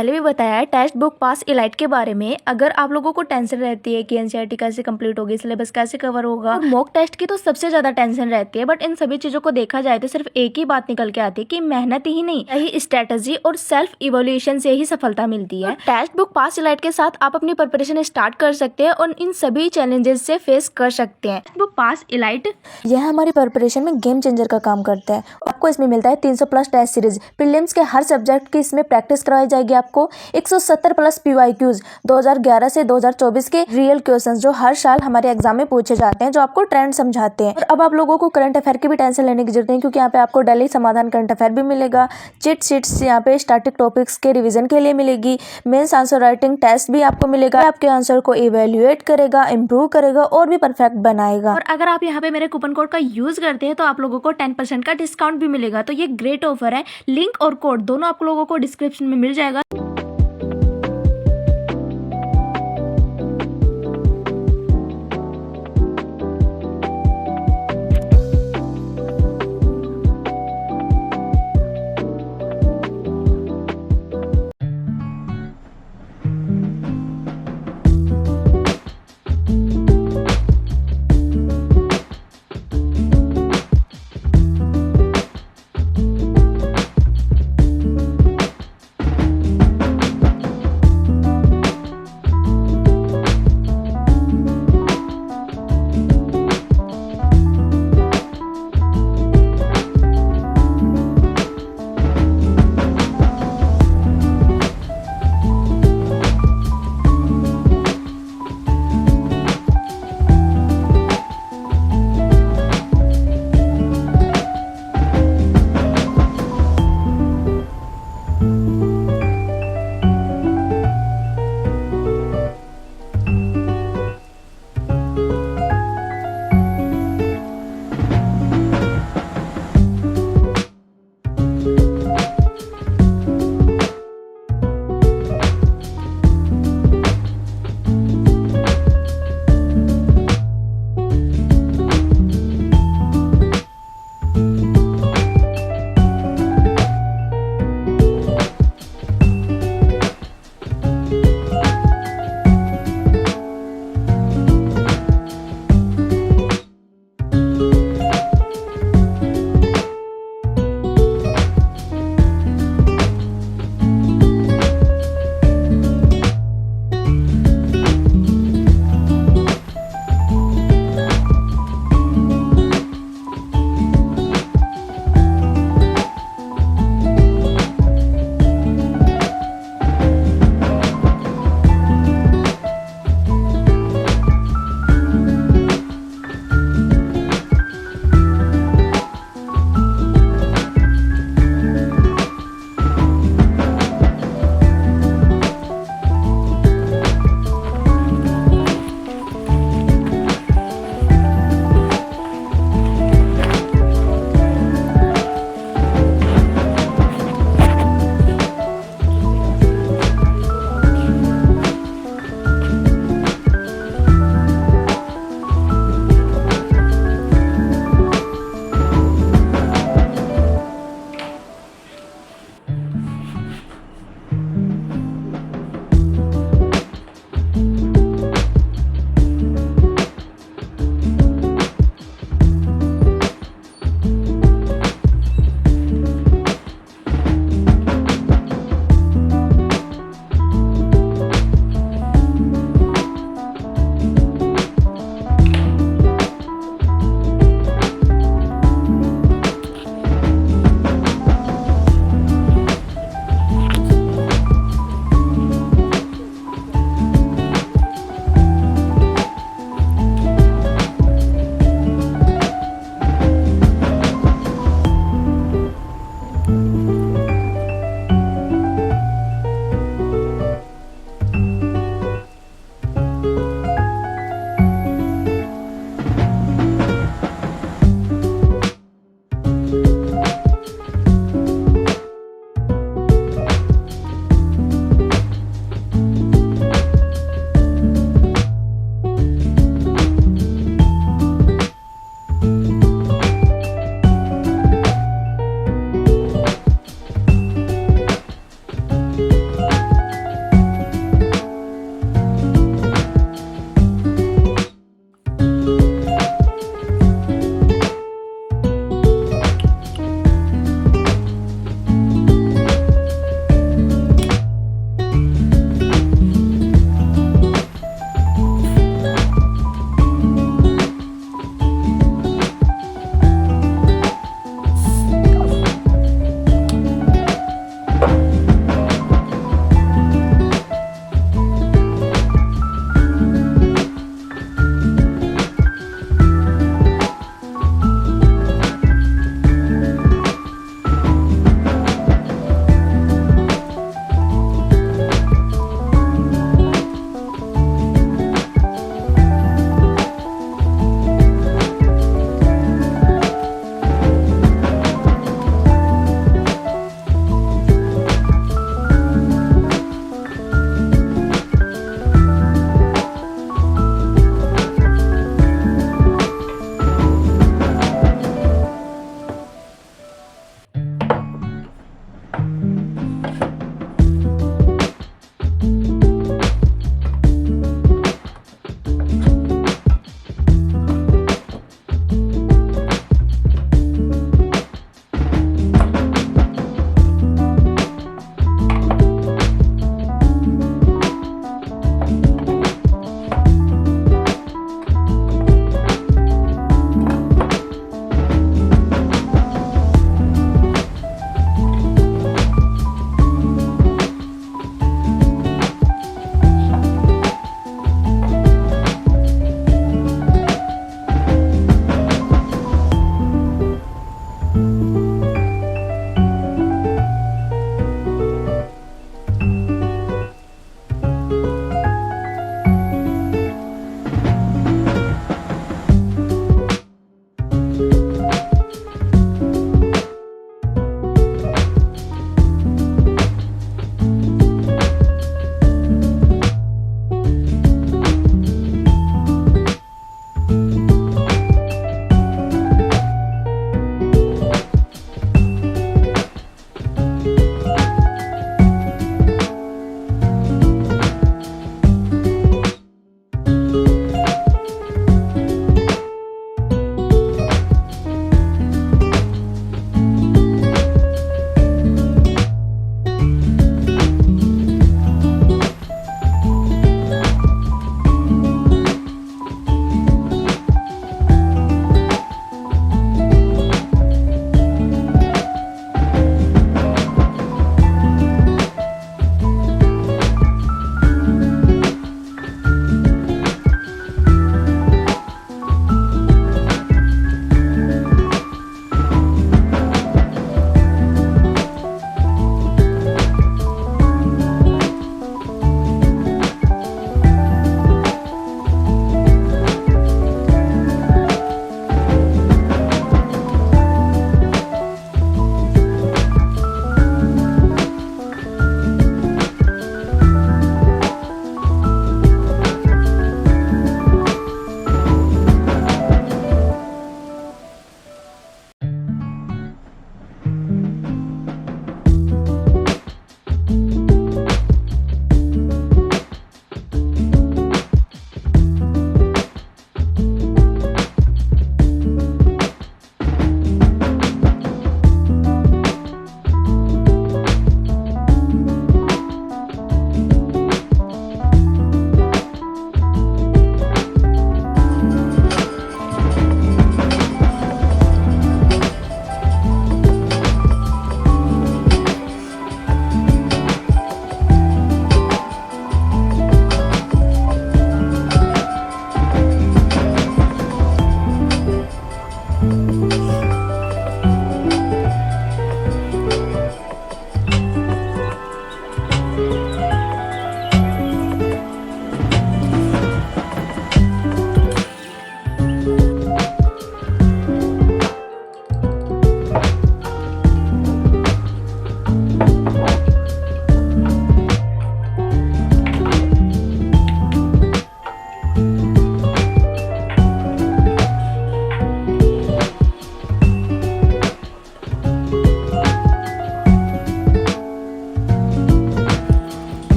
पहले भी बताया है टेक्स्ट बुक पास इलाइट के बारे में। अगर आप लोगों को टेंशन रहती है कि एनसीईआरटी कैसे कंप्लीट होगी, सिलेबस कैसे कवर होगा, और मॉक टेस्ट की तो सबसे ज्यादा टेंशन रहती है, बट इन सभी चीजों को देखा जाए तो सिर्फ एक ही बात निकल के आती है कि मेहनत ही नहीं, सही स्ट्रेटजी और सेल्फ इवोल्यूशन से ही सफलता मिलती है। टेक्स्ट बुक पास इलाइट के साथ आप अपनी प्रिपरेशन स्टार्ट कर सकते हैं और इन सभी चैलेंजेस से फेस कर सकते हैं। टेक्स्ट बुक पास इलाइट यह हमारी प्रिपरेशन में गेम चेंजर का काम करता है। आपको इसमें मिलता है 300 प्लस टेस्ट सीरीज, प्रीलिम्स के हर सब्जेक्ट की इसमें प्रैक्टिस करवाई जाएगी। आपको 170 प्लस पीवाईक्यूज 2011 से 2024 के रियल क्वेश्चंस जो हर साल हमारे एग्जाम में पूछे जाते हैं, जो आपको ट्रेंड समझाते हैं। और अब आप लोगों को करंट अफेयर की भी टेंशन लेने की जरूरत नहीं, क्योंकि यहाँ पे आपको डेली समाधान करंट अफेयर भी मिलेगा। चिट शीट्स यहाँ पे स्टैटिक टॉपिक्स के रिवीजन के लिए मिलेगी। मेंस आंसर राइटिंग टेस्ट भी आपको मिलेगा, आपके आंसर को इवेल्युएट करेगा, इंप्रूव करेगा और भी परफेक्ट बनाएगा। और अगर आप यहाँ पे मेरे कूपन कोड का यूज करते हैं तो आप लोगों को 10% का डिस्काउंट भी मिलेगा। तो ये ग्रेट ऑफर है। लिंक और कोड दोनों आप लोगों को डिस्क्रिप्शन में मिल जाएगा।